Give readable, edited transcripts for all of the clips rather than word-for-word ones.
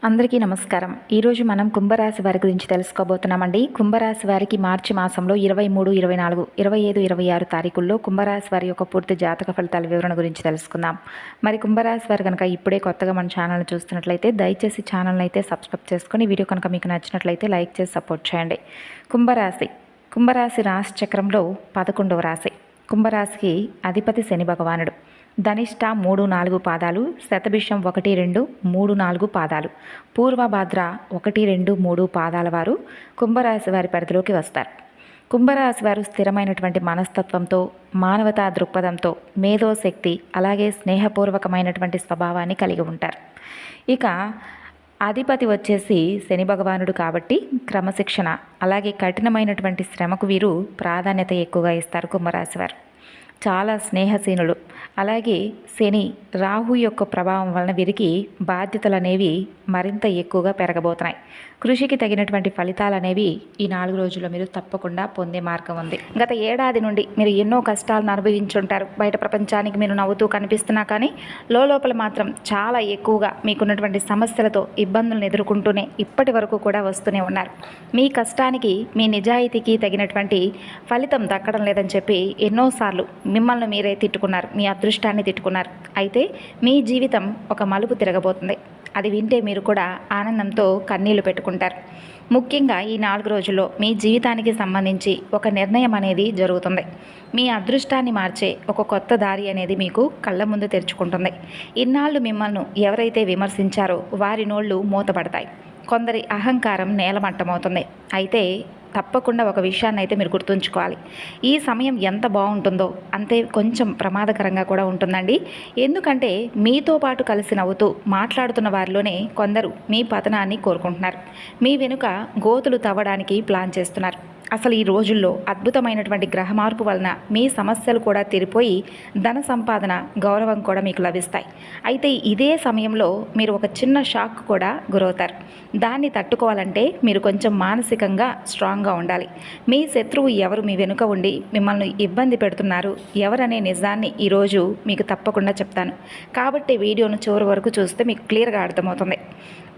అందరికీ నమస్కారం. ఈరోజు మనం కుంభరాశి వారి గురించి తెలుసుకోబోతున్నామండి. కుంభరాశి వారికి మార్చి మాసంలో 23, 24, 25, 26 తారీఖుల్లో కుంభరాశి వారి యొక్క పూర్తి జాతక ఫలితాల వివరణ గురించి తెలుసుకుందాం. మరి కుంభరాశి వారు కనుక ఇప్పుడే కొత్తగా మన ఛానల్ని చూస్తున్నట్లయితే దయచేసి ఛానల్ని అయితే సబ్స్క్రైబ్ చేసుకొని వీడియో కనుక మీకు నచ్చినట్లయితే లైక్ చేసి సపోర్ట్ చేయండి. కుంభరాశి రాశి చక్రంలో 11వ రాశి. కుంభరాశికి అధిపతి శని భగవానుడు. ధనిష్ట 3, 4 పాదాలు, శతభిషం 1, 2, 3, 4 పాదాలు, పూర్వభాద్ర 1, 2, 3 పాదాల వారు కుంభరాశి వారి పరిధిలోకి వస్తారు. కుంభరాశి వారు స్థిరమైనటువంటి మనస్తత్వంతో, మానవతా దృక్పథంతో, మేధోశక్తి, అలాగే స్నేహపూర్వకమైనటువంటి స్వభావాన్ని కలిగి ఉంటారు. ఇక అధిపతి వచ్చేసి శని భగవానుడు కాబట్టి క్రమశిక్షణ, అలాగే కఠినమైనటువంటి శ్రమకు వీరు ప్రాధాన్యత ఎక్కువగా ఇస్తారు. కుంభరాశి వారు చాలా స్నేహశీనులు. అలాగే శని, రాహు యొక్క ప్రభావం వలన వీరికి బాధ్యతలు అనేవి మరింత ఎక్కువగా పెరగబోతున్నాయి. కృషికి తగినటువంటి ఫలితాలు అనేవి ఈ 4 రోజుల్లో మీరు తప్పకుండా పొందే మార్గం ఉంది. గత ఏడాది నుండి మీరు ఎన్నో కష్టాలను అనుభవించుంటారు. బయట ప్రపంచానికి మీరు నవ్వుతూ కనిపిస్తున్నా కానీ లోపల మాత్రం చాలా ఎక్కువగా మీకున్నటువంటి సమస్యలతో ఇబ్బందులను ఎదుర్కొంటూనే ఇప్పటి వరకు కూడా వస్తూనే ఉన్నారు. మీ కష్టానికి, మీ నిజాయితీకి తగినటువంటి ఫలితం దక్కడం లేదని చెప్పి ఎన్నోసార్లు మిమ్మల్ని మీరే తిట్టుకున్నారు, మీ అదృష్టాన్ని తిట్టుకున్నారు. అయితే మీ జీవితం ఒక మలుపు తిరగబోతుంది. అది వింటే మీరు కూడా ఆనందంతో కన్నీళ్లు పెట్టుకుంటారు. ముఖ్యంగా ఈ 4 రోజుల్లో మీ జీవితానికి సంబంధించి ఒక నిర్ణయం అనేది జరుగుతుంది. మీ అదృష్టాన్ని మార్చే ఒక కొత్త దారి అనేది మీకు కళ్ళ ముందు తెరుచుకుంటుంది. ఇన్నాళ్ళు మిమ్మల్ని ఎవరైతే విమర్శించారో వారి నోళ్ళు మూతపడతాయి. కొందరి అహంకారం నేలమట్టమవుతుంది. అయితే తప్పకుండా ఒక విషయాన్ని అయితే మీరు గుర్తుంచుకోవాలి. ఈ సమయం ఎంత బాగుంటుందో అంతే కొంచెం ప్రమాదకరంగా కూడా ఉంటుందండి. ఎందుకంటే మీతో పాటు కలిసి నవ్వుతూ మాట్లాడుతున్న వారిలోనే కొందరు మీ పతనాన్ని కోరుకుంటున్నారు. మీ వెనుక గోతులు తవ్వడానికి ప్లాన్ చేస్తున్నారు. అసలు ఈ రోజుల్లో అద్భుతమైనటువంటి గ్రహ మార్పు వలన మీ సమస్యలు కూడా తీరిపోయి ధన సంపాదన, గౌరవం కూడా మీకు లభిస్తాయి. అయితే ఇదే సమయంలో మీరు ఒక చిన్న షాక్ కూడా గురవుతారు. దాన్ని తట్టుకోవాలంటే మీరు కొంచెం మానసికంగా స్ట్రాంగ్గా ఉండాలి. మీ శత్రువు ఎవరు మీ వెనుక ఉండి మిమ్మల్ని ఇబ్బంది పెడుతున్నారు ఎవరనే నిజాన్ని ఈరోజు మీకు తప్పకుండా చెప్తాను. కాబట్టి వీడియోను చివరి వరకు చూస్తే మీకు క్లియర్గా అర్థమవుతుంది.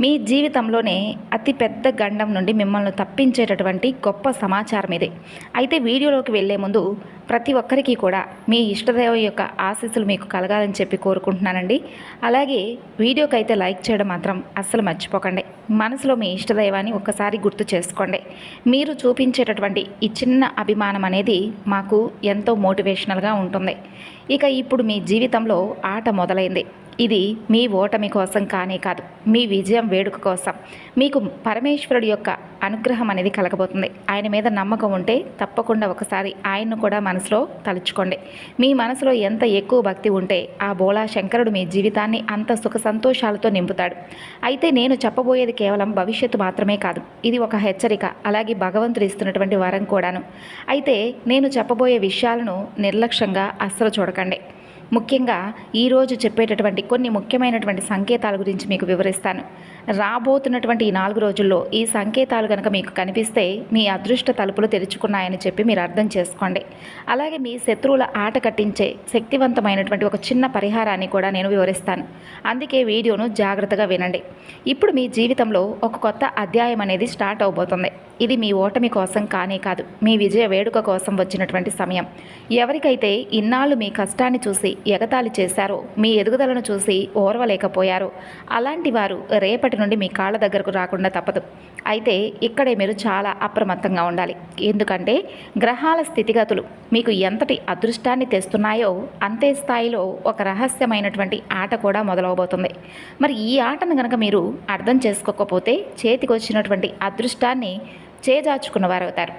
మీ జీవితంలోనే అతి పెద్ద గండం నుండి మిమ్మల్ని తప్పించేటటువంటి గొప్ప సమాచారం ఇదే. అయితే వీడియోలోకి వెళ్ళే ముందు ప్రతి ఒక్కరికి కూడా మీ ఇష్టదైవం యొక్క ఆశీస్సులు మీకు కలగాలని చెప్పి కోరుకుంటున్నానండి. అలాగే వీడియోకి అయితే లైక్ చేయడం మాత్రం అస్సలు మర్చిపోకండి. మనసులో మీ ఇష్టదైవాన్ని ఒక్కసారి గుర్తు చేసుకోండి. మీరు చూపించేటటువంటి ఈ చిన్న అభిమానం అనేది మాకు ఎంతో మోటివేషనల్గా ఉంటుంది. ఇక ఇప్పుడు మీ జీవితంలో ఆట మొదలైంది. ఇది మీ ఓటమి కోసం కానే కాదు, మీ విజయం వేడుక కోసం. మీకు పరమేశ్వరుడి యొక్క అనుగ్రహం అనేది కలగబోతుంది. ఆయన మీద నమ్మకం ఉంటే తప్పకుండా ఒకసారి ఆయన్ను కూడా మనసులో తలుచుకోండి. మీ మనసులో ఎంత ఎక్కువ భక్తి ఉంటే ఆ బోళా శంకరుడు మీ జీవితాన్ని అంత సుఖ సంతోషాలతో నింపుతాడు. అయితే నేను చెప్పబోయేది కేవలం భవిష్యత్తు మాత్రమే కాదు, ఇది ఒక హెచ్చరిక, అలాగే భగవంతుడు ఇస్తున్నటువంటి వరం కూడాను. అయితే నేను చెప్పబోయే విషయాలను నిర్లక్ష్యంగా అస్సలు చూడకండి. ముఖ్యంగా ఈరోజు చెప్పేటటువంటి కొన్ని ముఖ్యమైనటువంటి సంకేతాల గురించి మీకు వివరిస్తాను. రాబోతున్నటువంటి ఈ 4 రోజుల్లో ఈ సంకేతాలు కనుక మీకు కనిపిస్తే మీ అదృష్ట తలుపులు తెరుచుకున్నాయని చెప్పి మీరు అర్థం చేసుకోండి. అలాగే మీ శత్రువుల ఆట కట్టించే శక్తివంతమైనటువంటి ఒక చిన్న పరిహారాన్ని కూడా నేను వివరిస్తాను. అందుకే వీడియోను జాగ్రత్తగా వినండి. ఇప్పుడు మీ జీవితంలో ఒక కొత్త అధ్యాయం అనేది స్టార్ట్ అవబోతుంది. ఇది మీ ఓటమి కోసం కానే కాదు, మీ విజయ వేడుక కోసం వచ్చినటువంటి సమయం. ఎవరికైతే ఇన్నాళ్ళు మీ కష్టాన్ని చూసి ఎగతాళి చేశారో, మీ ఎదుగుదలను చూసి ఓర్వలేకపోయారో అలాంటి వారు రేపటి నుండి మీ కాళ్ళ దగ్గరకు రాకుండా తప్పదు. అయితే ఇక్కడే మీరు చాలా అప్రమత్తంగా ఉండాలి. ఎందుకంటే గ్రహాల స్థితిగతులు మీకు ఎంతటి అదృష్టాన్ని తెస్తున్నాయో అంతే స్థాయిలో ఒక రహస్యమైనటువంటి ఆట కూడా మొదలవబోతుంది. మరి ఈ ఆటను కనుక మీరు అర్థం చేసుకోకపోతే చేతికి వచ్చినటువంటి అదృష్టాన్ని చేజార్చుకున్నవారవుతారు.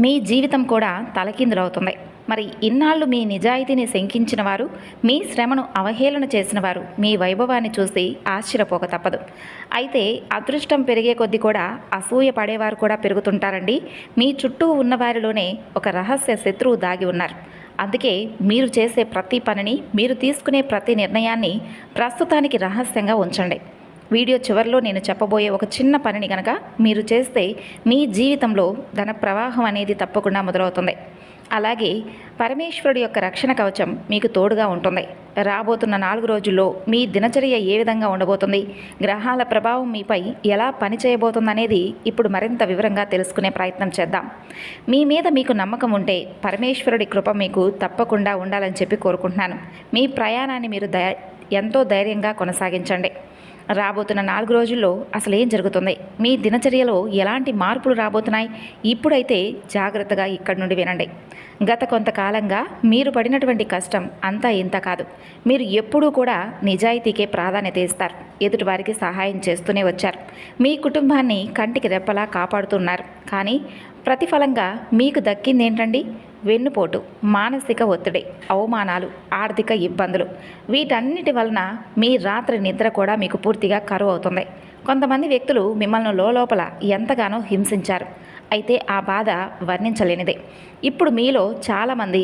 మీ జీవితం కూడా తలకిందులవుతుంది. మరి ఇన్నాళ్ళు మీ నిజాయితీని శంకించిన వారు, మీ శ్రమను అవహేళన చేసిన వారు మీ వైభవాన్ని చూసి ఆశ్చర్యపోక తప్పదు. అయితే అదృష్టం పెరిగే కొద్దీ కూడా అసూయ పడేవారు కూడా పెరుగుతుంటారండి. మీ చుట్టూ ఉన్నవారిలోనే ఒక రహస్య శత్రువు దాగి ఉన్నారు. అందుకే మీరు చేసే ప్రతి పనిని, మీరు తీసుకునే ప్రతి నిర్ణయాన్ని ప్రస్తుతానికి రహస్యంగా ఉంచండి. వీడియో చివరిలో నేను చెప్పబోయే ఒక చిన్న పనిని కనుక మీరు చేస్తే మీ జీవితంలో ధన ప్రవాహం అనేది తప్పకుండా మొదలవుతుంది. అలాగే పరమేశ్వరుడి యొక్క రక్షణ కవచం మీకు తోడుగా ఉంటుంది. రాబోతున్న 4 రోజుల్లో మీ దినచర్య ఏ విధంగా ఉండబోతుంది, గ్రహాల ప్రభావం మీపై ఎలా పనిచేయబోతుందనేది ఇప్పుడు మరింత వివరంగా తెలుసుకునే ప్రయత్నం చేద్దాం. మీ మీద మీకు నమ్మకం ఉంటే పరమేశ్వరుడి కృప మీకు తప్పకుండా ఉండాలని చెప్పి కోరుకుంటున్నాను. మీ ప్రయాణాన్ని మీరు ఎంతో ధైర్యంగా కొనసాగించండి. రాబోతున్న 4 రోజుల్లో అసలు ఏం జరుగుతుంది, మీ దినచర్యలో ఎలాంటి మార్పులు రాబోతున్నాయి, ఇప్పుడైతే జాగ్రత్తగా ఇక్కడి నుండి వినండి. గత కొంతకాలంగా మీరు పడినటువంటి కష్టం అంతా ఇంత కాదు. మీరు ఎప్పుడూ కూడా నిజాయితీకే ప్రాధాన్యత ఇస్తారు. ఎదుటివారికి సహాయం చేస్తూనే వచ్చారు. మీ కుటుంబాన్ని కంటికి రెప్పలా కాపాడుతున్నారు. కానీ ప్రతిఫలంగా మీకు దక్కింది ఏంటండి? వెన్నుపోటు, మానసిక ఒత్తిడి, అవమానాలు, ఆర్థిక ఇబ్బందులు. వీటన్నిటి వలన మీ రాత్రి నిద్ర కూడా మీకు పూర్తిగా కరువు అవుతుంది. కొంతమంది వ్యక్తులు మిమ్మల్ని లోపల ఎంతగానో హింసించారు. అయితే ఆ బాధ వర్ణించలేనిదే. ఇప్పుడు మీలో చాలామంది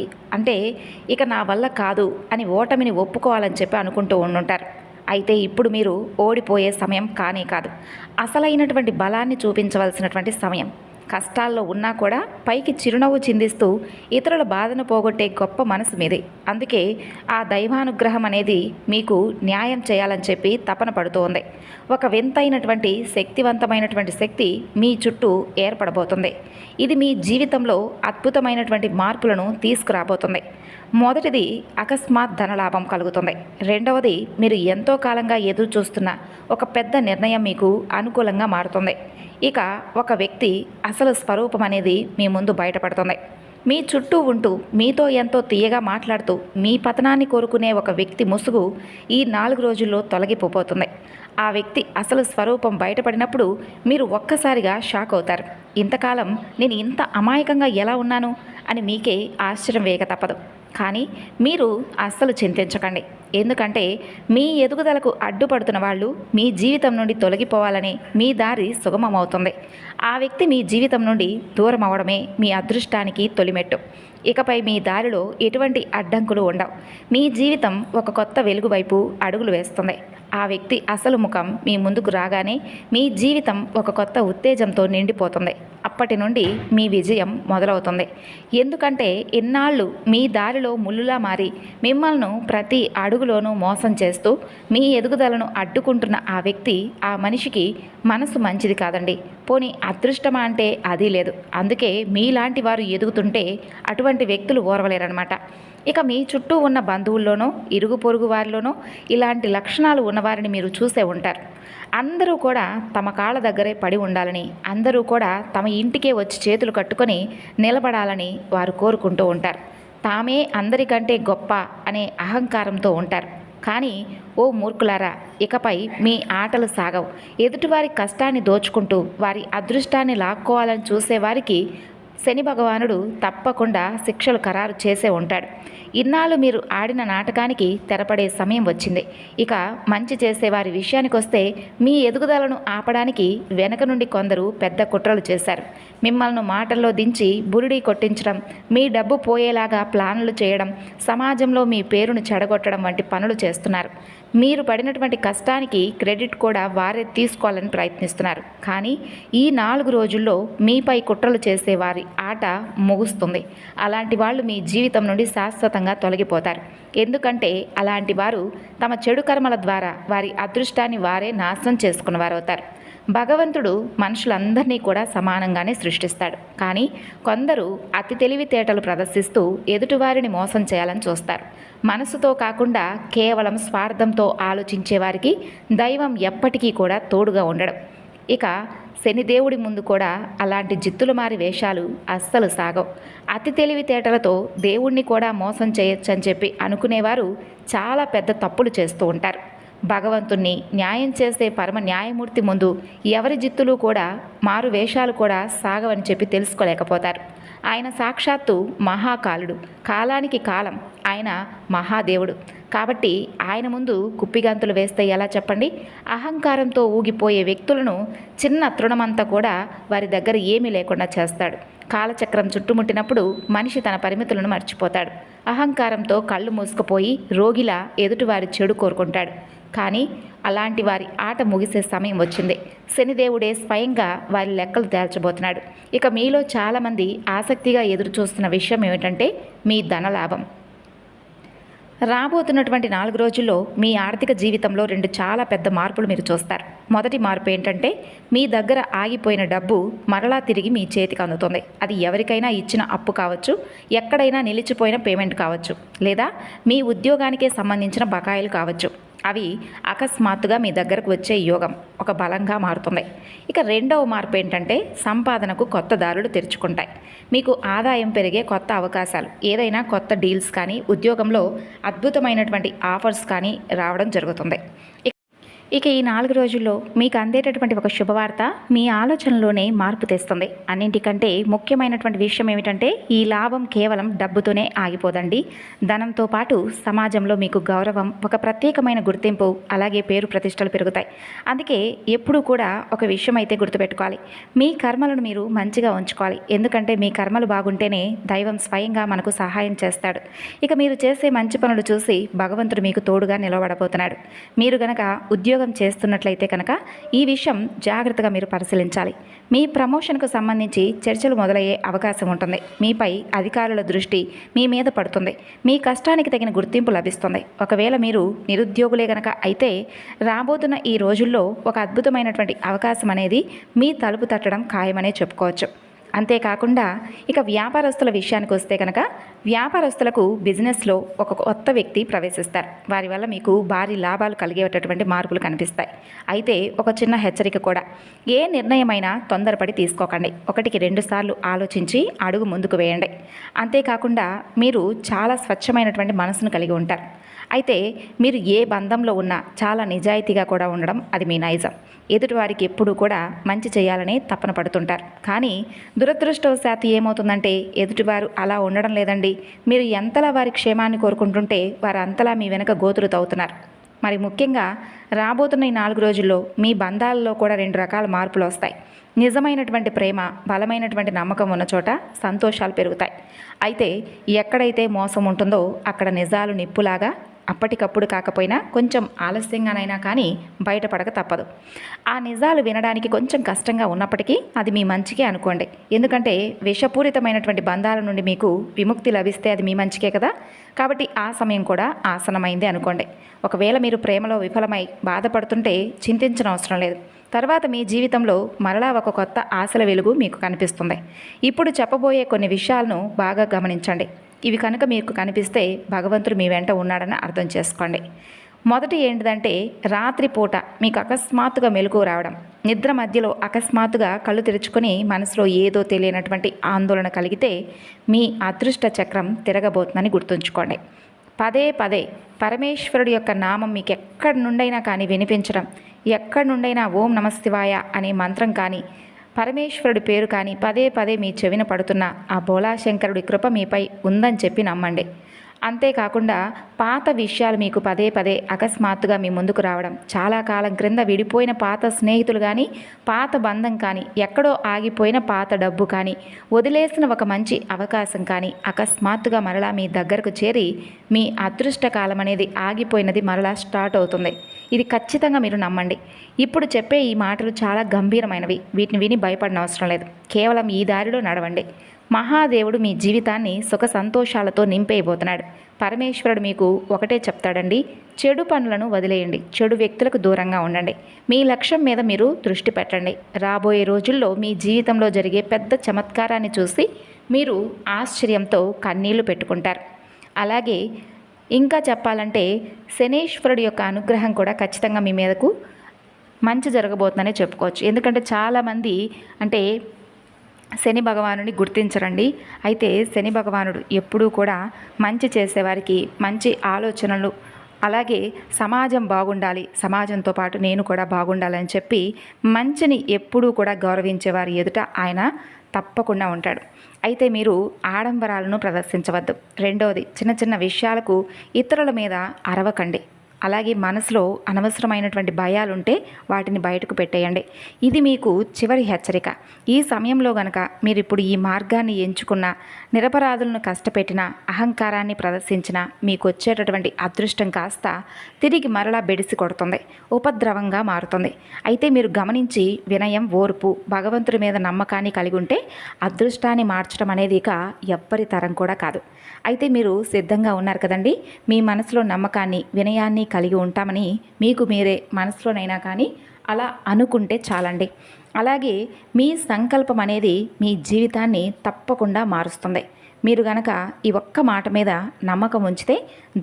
ఇక నా వల్ల కాదు అని ఓటమిని ఒప్పుకోవాలని చెప్పి అనుకుంటూ ఉండుంటారు. అయితే ఇప్పుడు మీరు ఓడిపోయే సమయం కానే కాదు. అసలైనటువంటి బలాన్ని చూపించవలసినటువంటి సమయం. కష్టాల్లో ఉన్నా కూడా పైకి చిరునవ్వు చిందిస్తూ ఇతరుల బాధను పోగొట్టే గొప్ప మనసు మీది. అందుకే ఆ దైవానుగ్రహం అనేది మీకు న్యాయం చేయాలని చెప్పి తపన పడుతోంది. ఒక వింతైనటువంటి శక్తివంతమైనటువంటి శక్తి మీ చుట్టూ ఏర్పడబోతుంది. ఇది మీ జీవితంలో అద్భుతమైనటువంటి మార్పులను తీసుకురాబోతుంది. మొదటిది, అకస్మాత్ ధనలాభం కలుగుతుంది. రెండవది, మీరు ఎంతో కాలంగా ఎదురు చూస్తున్న ఒక పెద్ద నిర్ణయం మీకు అనుకూలంగా మారుతుంది. ఇక ఒక వ్యక్తి అసలు స్వరూపం అనేది మీ ముందు బయటపడుతుంది. మీ చుట్టూ ఉంటూ మీతో ఎంతో తీయగా మాట్లాడుతూ మీ పతనాన్ని కోరుకునే ఒక వ్యక్తి ముసుగు ఈ 4 రోజుల్లో తొలగిపోతుంది. ఆ వ్యక్తి అసలు స్వరూపం బయటపడినప్పుడు మీరు ఒక్కసారిగా షాక్ అవుతారు. ఇంతకాలం నేను ఇంత అమాయకంగా ఎలా ఉన్నాను అని మీకే ఆశ్చర్యం వేయక తప్పదు. కానీ మీరు అస్సలు చింతించకండి. ఎందుకంటే మీ ఎదుగుదలకు అడ్డుపడుతున్న వాళ్ళు మీ జీవితం నుండి తొలగిపోవాలని మీ దారి సుగమమవుతుంది. ఆ వ్యక్తి మీ జీవితం నుండి దూరం అవడమే మీ అదృష్టానికి తొలిమెట్టు. ఇకపై మీ దారిలో ఎటువంటి అడ్డంకులు ఉండవు. మీ జీవితం ఒక కొత్త వెలుగు వైపు అడుగులు వేస్తుంది. ఆ వ్యక్తి అసలు ముఖం మీ ముందుకు రాగానే మీ జీవితం ఒక కొత్త ఉత్తేజంతో నిండిపోతుంది. అప్పటి నుండి మీ విజయం మొదలవుతుంది. ఎందుకంటే ఇన్నాళ్ళు మీ దారిలో ముళ్ళులా మారి మిమ్మల్ని ప్రతి అడుగులోనూ మోసం చేస్తూ మీ ఎదుగుదలను అడ్డుకుంటున్న ఆ వ్యక్తి, ఆ మనిషికి మనసు మంచిది కాదండి. పోనీ అదృష్టమా అంటే అది లేదు. అందుకే మీలాంటి వారు ఎదుగుతుంటే అటువంటి వ్యక్తులు ఓర్వలేరన్నమాట. ఇక మీ చుట్టూ ఉన్న బంధువుల్లోనో ఇరుగు పొరుగు వారిలోనో ఇలాంటి లక్షణాలు ఉన్నవారిని మీరు చూసే ఉంటారు. అందరూ కూడా తమ కాళ్ళ దగ్గరే పడి ఉండాలని, అందరూ కూడా తమ ఇంటికే వచ్చి చేతులు కట్టుకొని నిలబడాలని వారు కోరుకుంటూ ఉంటారు. తామే అందరికంటే గొప్ప అనే అహంకారంతో ఉంటారు. కానీ ఓ మూర్ఖులారా, ఇకపై మీ ఆటలు సాగవు. ఎదుటివారి కష్టాన్ని దోచుకుంటూ వారి అదృష్టాన్ని లాక్కోవాలని చూసేవారికి శని భగవానుడు తప్పకుండా శిక్షలు ఖరారు చేసే ఉంటాడు. ఇన్నాళ్ళు మీరు ఆడిన నాటకానికి తెరపడే సమయం వచ్చింది. ఇక మంచి చేసేవారి విషయానికి వస్తే మీ ఎదుగుదలను ఆపడానికి వెనక నుండి కొందరు పెద్ద కుట్రలు చేశారు. మిమ్మల్ని మాటల్లో దించి బురిడీ కొట్టించడం, మీ డబ్బు పోయేలాగా ప్లాన్లు చేయడం, సమాజంలో మీ పేరును చెడగొట్టడం వంటి పనులు చేస్తున్నారు. మీరు పడినటువంటి కష్టానికి క్రెడిట్ కూడా వారే తీసుకోవాలని ప్రయత్నిస్తున్నారు. కానీ ఈ 4 రోజుల్లో మీపై కుట్రలు చేసేవారి ఆట ముగుస్తుంది. అలాంటి వాళ్ళు మీ జీవితం నుండి శాశ్వతంగా తొలగిపోతారు. ఎందుకంటే అలాంటి వారు తమ చెడు కర్మల ద్వారా వారి అదృష్టాన్ని వారే నాశనం చేసుకున్నవారవుతారు. భగవంతుడు మనుషులందరినీ కూడా సమానంగానే సృష్టిస్తాడు. కానీ కొందరు అతి తెలివితేటలు ప్రదర్శిస్తూ ఎదుటివారిని మోసం చేయాలని చూస్తారు. మనసుతో కాకుండా కేవలం స్వార్థంతో ఆలోచించే వారికి దైవం ఎప్పటికీ కూడా తోడుగా ఉండడం. ఇక శనిదేవుడి ముందు కూడా అలాంటి జిత్తులు మారి వేషాలు అస్సలు సాగవు. అతి తెలివితేటలతో దేవుణ్ణి కూడా మోసం చేయొచ్చని చెప్పి అనుకునేవారు చాలా పెద్ద తప్పులు చేస్తూ ఉంటారు. భగవంతుణ్ణి న్యాయం చేసే పరమ న్యాయమూర్తి ముందు ఎవరి జిత్తులు కూడా మారు వేషాలు కూడా సాగవని చెప్పి తెలుసుకోలేకపోతారు. ఆయన సాక్షాత్తు మహాకాలుడు, కాలానికి కాలం. ఆయన మహాదేవుడు. కాబట్టి ఆయన ముందు కుప్పిగంతులు వేస్తే ఎలా చెప్పండి? అహంకారంతో ఊగిపోయే వ్యక్తులను చిన్న తృణమంతా కూడా వారి దగ్గర ఏమీ లేకుండా చేస్తాడు. కాలచక్రం చుట్టుముట్టినప్పుడు మనిషి తన పరిమితులను మర్చిపోతాడు. అహంకారంతో కళ్ళు మూసుకుపోయి రోగిలా ఎదుటివారి చెడు కోరుకుంటాడు. కానీ అలాంటి వారి ఆట ముగిసే సమయం వచ్చింది. శనిదేవుడే స్వయంగా వారి లెక్కలు తేల్చబోతున్నాడు. ఇక మీలో చాలామంది ఆసక్తిగా ఎదురు చూస్తున్న విషయం ఏమిటంటే మీ ధనలాభం. రాబోతున్నటువంటి 4 రోజుల్లో మీ ఆర్థిక జీవితంలో 2 చాలా పెద్ద మార్పులు మీరు చూస్తారు. మొదటి మార్పు ఏంటంటే మీ దగ్గర ఆగిపోయిన డబ్బు మరలా తిరిగి మీ చేతికి అందుతుంది. అది ఎవరికైనా ఇచ్చిన అప్పు కావచ్చు, ఎక్కడైనా నిలిచిపోయిన పేమెంట్ కావచ్చు, లేదా మీ ఉద్యోగానికే సంబంధించిన బకాయిలు కావచ్చు. అవి అకస్మాత్తుగా మీ దగ్గరకు వచ్చే యోగం ఒక బలంగా మారుతుంది. ఇక రెండవ మార్పు ఏంటంటే సంపాదనకు కొత్త దారులు తెరుచుకుంటాయి. మీకు ఆదాయం పెరిగే కొత్త అవకాశాలు, ఏదైనా కొత్త డీల్స్ కానీ, ఉద్యోగంలో అద్భుతమైనటువంటి ఆఫర్స్ కానీ రావడం జరుగుతుంది. ఇక ఈ 4 రోజుల్లో మీకు అందేటటువంటి ఒక శుభవార్త మీ ఆలోచనలోనే మార్పు తెస్తుంది. అన్నింటికంటే ముఖ్యమైనటువంటి విషయం ఏమిటంటే ఈ లాభం కేవలం డబ్బుతోనే ఆగిపోదండి. ధనంతో పాటు సమాజంలో మీకు గౌరవం, ఒక ప్రత్యేకమైన గుర్తింపు, అలాగే పేరు ప్రతిష్టలు పెరుగుతాయి. అందుకే ఎప్పుడూ కూడా ఒక విషయం అయితే గుర్తుపెట్టుకోవాలి, మీ కర్మలను మీరు మంచిగా ఉంచుకోవాలి. ఎందుకంటే మీ కర్మలు బాగుంటేనే దైవం స్వయంగా మనకు సహాయం చేస్తాడు. ఇక మీరు చేసే మంచి పనులు చూసి భగవంతుడు మీకు తోడుగా నిలబడబోతున్నాడు. మీరు గనక ఉద్యోగం చేస్తున్నట్లయితే కనుక ఈ విషయం జాగ్రత్తగా మీరు పరిశీలించాలి. మీ ప్రమోషన్కు సంబంధించి చర్చలు మొదలయ్యే అవకాశం ఉంటుంది. మీపై అధికారుల దృష్టి మీ మీద పడుతుంది. మీ కష్టానికి తగిన గుర్తింపు లభిస్తుంది. ఒకవేళ మీరు నిరుద్యోగులే గనక అయితే రాబోతున్న ఈ రోజుల్లో ఒక అద్భుతమైనటువంటి అవకాశం అనేది మీ తలుపు తట్టడం ఖాయమనే చెప్పుకోవచ్చు. అంతేకాకుండా ఇక వ్యాపారస్తుల విషయానికి వస్తే కనుక వ్యాపారస్తులకు బిజినెస్లో ఒక కొత్త వ్యక్తి ప్రవేశిస్తారు. వారి వల్ల మీకు భారీ లాభాలు కలిగేటటువంటి మార్పులు కనిపిస్తాయి. అయితే ఒక చిన్న హెచ్చరిక కూడా, ఏ నిర్ణయమైనా తొందరపడి తీసుకోకండి. 1కి 2 సార్లు ఆలోచించి అడుగు ముందుకు వేయండి. అంతేకాకుండా మీరు చాలా స్వచ్ఛమైనటువంటి మనసును కలిగి ఉంటారు. అయితే మీరు ఏ బంధంలో ఉన్నా చాలా నిజాయితీగా కూడా ఉండడం అది మీ నైజం. ఎదుటివారికి ఎప్పుడూ కూడా మంచి చేయాలని తపన పడుతుంటారు. కానీ దురదృష్టవశాత్తు ఏమవుతుందంటే ఎదుటివారు అలా ఉండడం లేదండి. మీరు ఎంతలా వారి క్షేమాన్ని కోరుకుంటుంటే వారు అంతలా మీ వెనక గోతులు తవ్వుతున్నారు. మరి ముఖ్యంగా రాబోతున్న ఈ 4 రోజుల్లో మీ బంధాలలో కూడా 2 రకాల మార్పులు వస్తాయి. నిజమైనటువంటి ప్రేమ, బలమైనటువంటి నమ్మకం ఉన్న చోట సంతోషాలు పెరుగుతాయి. అయితే ఎక్కడైతే మోసం ఉంటుందో అక్కడ నిజాలు నిప్పులాగా అప్పటికప్పుడు కాకపోయినా కొంచెం ఆలస్యంగానైనా కానీ బయటపడక తప్పదు. ఆ నిజాలు వినడానికి కొంచెం కష్టంగా ఉన్నప్పటికీ అది మీ మంచికే అనుకోండి. ఎందుకంటే విషపూరితమైనటువంటి బంధాల నుండి మీకు విముక్తి లభిస్తే అది మీ మంచికే కదా. కాబట్టి ఆ సమయం కూడా ఆసన్నమైంది అనుకోండి. ఒకవేళ మీరు ప్రేమలో విఫలమై బాధపడుతుంటే చింతించిన అవసరం లేదు. తర్వాత మీ జీవితంలో మరలా ఒక కొత్త ఆశల వెలుగు మీకు కనిపిస్తుంది. ఇప్పుడు చెప్పబోయే కొన్ని విషయాలను బాగా గమనించండి. ఇవి కనుక మీకు కనిపిస్తే భగవంతుడు మీ వెంట ఉన్నాడని అర్థం చేసుకోండి. మొదటి ఏంటిదంటే రాత్రిపూట మీకు అకస్మాత్తుగా మెలకువ రావడం. నిద్ర మధ్యలో అకస్మాత్తుగా కళ్ళు తెరుచుకొని మనసులో ఏదో తెలియనటువంటి ఆందోళన కలిగితే మీ అదృష్ట చక్రం తిరగబోతుందని గుర్తుంచుకోండి. పదే పదే పరమేశ్వరుడి యొక్క నామం మీకు ఎక్కడి నుండైనా కానీ వినిపించడం, ఎక్కడి నుండైనా ఓం నమశివాయ అనే మంత్రం కానీ, పరమేశ్వరుడి పేరు కానీ పదే పదే మీ చెవిన పడుతున్న ఆ బోళాశంకరుడి కృప మీపై ఉందని చెప్పి నమ్మండి. అంతేకాకుండా పాత విషయాలు మీకు పదే పదే అకస్మాత్తుగా మీ ముందుకు రావడం, చాలా కాలం క్రింద విడిపోయిన పాత స్నేహితులు కానీ, పాత బంధం కానీ, ఎక్కడో ఆగిపోయిన పాత డబ్బు కానీ, వదిలేసిన ఒక మంచి అవకాశం కానీ అకస్మాత్తుగా మరలా మీ దగ్గరకు చేరి మీ అదృష్ట కాలం అనేది ఆగిపోయినది మరలా స్టార్ట్ అవుతుంది. ఇది ఖచ్చితంగా మీరు నమ్మండి. ఇప్పుడు చెప్పే ఈ మాటలు చాలా గంభీరమైనవి. వీటిని విని భయపడిన అవసరం లేదు. కేవలం ఈ దారిలో నడవండి. మహాదేవుడు మీ జీవితాన్ని సుఖ సంతోషాలతో నింపేయబోతున్నాడు. పరమేశ్వరుడు మీకు ఒకటే చెప్తాడండి, చెడు పనులను వదిలేయండి, చెడు వ్యక్తులకు దూరంగా ఉండండి, మీ లక్ష్యం మీద మీరు దృష్టి పెట్టండి. రాబోయే రోజుల్లో మీ జీవితంలో జరిగే పెద్ద చమత్కారాన్ని చూసి మీరు ఆశ్చర్యంతో కన్నీళ్లు పెట్టుకుంటారు. అలాగే ఇంకా చెప్పాలంటే శనేశ్వరుడి యొక్క అనుగ్రహం కూడా ఖచ్చితంగా మీ మీదకు మంచి జరగబోతుందనే చెప్పుకోవచ్చు. ఎందుకంటే చాలామంది అంటే శని భగవానుని గుర్తించరండి. అయితే శని భగవానుడు ఎప్పుడూ కూడా మంచి చేసేవారికి మంచి ఆలోచనలు, అలాగే సమాజం బాగుండాలి, సమాజంతో పాటు నేను కూడా బాగుండాలని చెప్పి మంచిని ఎప్పుడూ కూడా గౌరవించేవారి ఎదుట ఆయన తప్పకుండా ఉంటాడు. అయితే మీరు ఆడంబరాలను ప్రదర్శించవద్దు. రెండవది, చిన్న చిన్న విషయాలకు ఇతరుల మీద అరవకండి. అలాగే మనసులో అనవసరమైనటువంటి భయాలుంటే వాటిని బయటకు పెట్టేయండి. ఇది మీకు చివరి హెచ్చరిక. ఈ సమయంలో గనక మీరు ఇప్పుడు ఈ మార్గాన్ని ఎంచుకున్న, నిరపరాధులను కష్టపెట్టిన, అహంకారాన్ని ప్రదర్శించిన మీకు వచ్చేటటువంటి అదృష్టం కాస్త తిరిగి మరలా బెడిసి కొడుతుంది, ఉపద్రవంగా మారుతుంది. అయితే మీరు గమనించి వినయం, ఓర్పు, భగవంతుడి మీద నమ్మకాన్ని కలిగి ఉంటే అదృష్టాన్ని మార్చడం అనేది ఇక ఎవ్వరి తరం కూడా కాదు. అయితే మీరు సిద్ధంగా ఉన్నారు కదండి. మీ మనసులో నమ్మకాన్ని, వినయాన్ని కలిగి ఉంటామని మీకు మీరే మనసులోనైనా కానీ అలా అనుకుంటే చాలండి. అలాగే మీ సంకల్పం అనేది మీ జీవితాన్ని తప్పకుండా మారుస్తుంది. మీరు గనక ఈ ఒక్క మాట మీద నమ్మకం ఉంచితే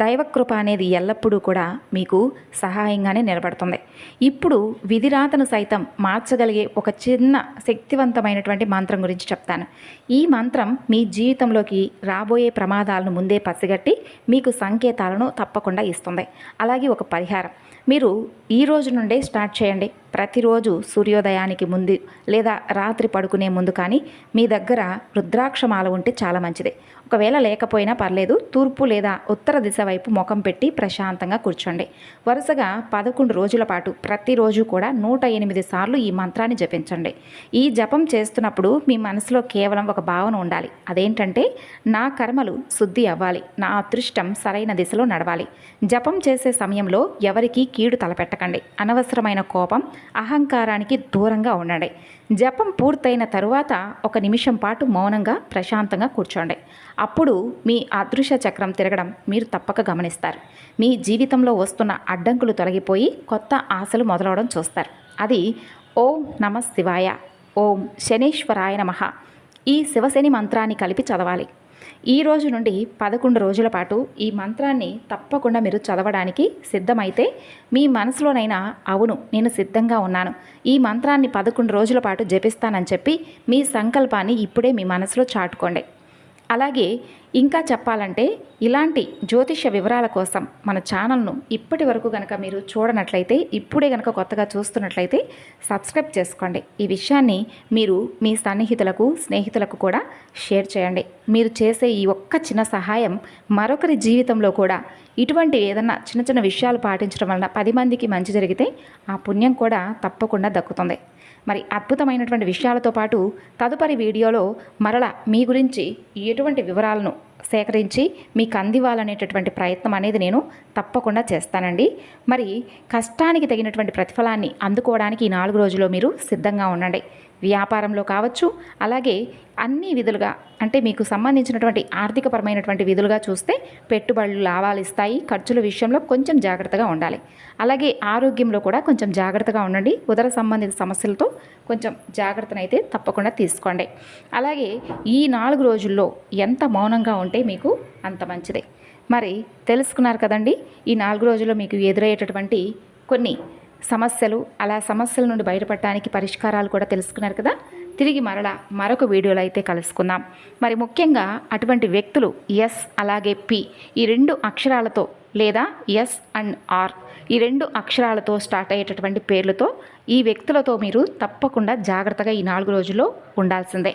దైవకృప అనేది ఎల్లప్పుడూ కూడా మీకు సహాయంగానే నిలబడుతుంది. ఇప్పుడు విధిరాతను సైతం మార్చగలిగే ఒక చిన్న శక్తివంతమైనటువంటి మంత్రం గురించి చెప్తాను. ఈ మంత్రం మీ జీవితంలోకి రాబోయే ప్రమాదాలను ముందే పసిగట్టి మీకు సంకేతాలను తప్పకుండా ఇస్తుంది. అలాగే ఒక పరిహారం మీరు ఈ రోజు నుండే స్టార్ట్ చేయండి. ప్రతిరోజు సూర్యోదయానికి ముందు లేదా రాత్రి పడుకునే ముందు కానీ మీ దగ్గర రుద్రాక్షమాల ఉంటే చాలా మంచిది. ఒకవేళ లేకపోయినా పర్లేదు, తూర్పు లేదా ఉత్తర దిశ వైపు ముఖం పెట్టి ప్రశాంతంగా కూర్చోండి. వరుసగా 11 రోజుల పాటు ప్రతిరోజు కూడా 108 సార్లు ఈ మంత్రాన్ని జపించండి. ఈ జపం చేస్తున్నప్పుడు మీ మనసులో కేవలం ఒక భావన ఉండాలి. అదేంటంటే, నా కర్మలు శుద్ధి అవ్వాలి, నా అదృష్టం సరైన దిశలో నడవాలి. జపం చేసే సమయంలో ఎవరికీ కీడు తలపెట్టకండి. అనవసరమైన కోపం, అహంకారానికి దూరంగా ఉండండి. జపం పూర్తయిన తరువాత 1 నిమిషం పాటు మౌనంగా ప్రశాంతంగా కూర్చోండి. అప్పుడు మీ అదృశ్య చక్రం తిరగడం మీరు తప్పక గమనిస్తారు. మీ జీవితంలో వస్తున్న అడ్డంకులు తొలగిపోయి కొత్త ఆశలు మొదలవడం చూస్తారు. అది ఓం నమ శివాయ, ఓం శనేశ్వరాయ నమః ఈ శివశని మంత్రాన్ని కలిపి చదవాలి. ఈ రోజు నుండి 11 రోజుల పాటు ఈ మంత్రాన్ని తప్పకుండా మీరు చదవడానికి సిద్ధమైతే మీ మనసులోనైనా అవును నేను సిద్ధంగా ఉన్నాను, ఈ మంత్రాన్ని 11 రోజుల పాటు జపిస్తానని చెప్పి మీ సంకల్పాన్ని ఇప్పుడే మీ మనసులో చాటుకోండి. అలాగే ఇంకా చెప్పాలంటే ఇలాంటి జ్యోతిష్య వివరాల కోసం మన ఛానల్ను ఇప్పటి వరకు కనుక మీరు చూడనట్లయితే, ఇప్పుడే కనుక కొత్తగా చూస్తున్నట్లయితే సబ్స్క్రైబ్ చేసుకోండి. ఈ విషయాన్ని మీరు మీ సన్నిహితులకు, స్నేహితులకు కూడా షేర్ చేయండి. మీరు చేసే ఈ ఒక్క చిన్న సహాయం మరొకరి జీవితంలో కూడా ఇటువంటి ఏదన్నా చిన్న చిన్న విషయాలు పాటించడం వలన 10 మందికి మంచి జరిగితే ఆ పుణ్యం కూడా తప్పకుండా దక్కుతుంది. మరి అద్భుతమైనటువంటి విషయాలతో పాటు తదుపరి వీడియోలో మరలా మీ గురించి ఎటువంటి వివరాలను సేకరించి మీకు అందివ్వాలనేటటువంటి ప్రయత్నం అనేది నేను తప్పకుండా చేస్తానండి. మరి కష్టానికి తగినటువంటి ప్రతిఫలాన్ని అందుకోవడానికి ఈ 4 రోజుల్లో మీరు సిద్ధంగా ఉండండి. వ్యాపారంలో కావచ్చు, అలాగే అన్ని విధులుగా అంటే మీకు సంబంధించినటువంటి ఆర్థికపరమైనటువంటి విధులుగా చూస్తే పెట్టుబడులు లాభాలు ఇస్తాయి. ఖర్చుల విషయంలో కొంచెం జాగ్రత్తగా ఉండాలి. అలాగే ఆరోగ్యంలో కూడా కొంచెం జాగ్రత్తగా ఉండండి. ఉదర సంబంధిత సమస్యలతో కొంచెం జాగ్రత్తనైతే తప్పకుండా తీసుకోండి. అలాగే ఈ 4 రోజుల్లో ఎంత మౌనంగా ఉంటే మీకు అంత మంచిదే. మరి తెలుసుకున్నారు కదండి, ఈ 4 రోజుల్లో మీకు ఎదురయ్యేటటువంటి కొన్ని సమస్యలు, అలా సమస్యల నుండి బయటపడటానికి పరిష్కారాలు కూడా తెలుసుకున్నారు కదా. తిరిగి మరొక వీడియోలో అయితే కలుసుకుందాం. మరి ముఖ్యంగా అటువంటి వ్యక్తులు ఎస్ అలాగే పి ఈ 2 అక్షరాలతో లేదా ఎస్ అండ్ ఆర్ ఈ 2 అక్షరాలతో స్టార్ట్ అయ్యేటటువంటి పేర్లతో ఈ వ్యక్తులతో మీరు తప్పకుండా జాగ్రత్తగా ఈ 4 రోజుల్లో ఉండాల్సిందే.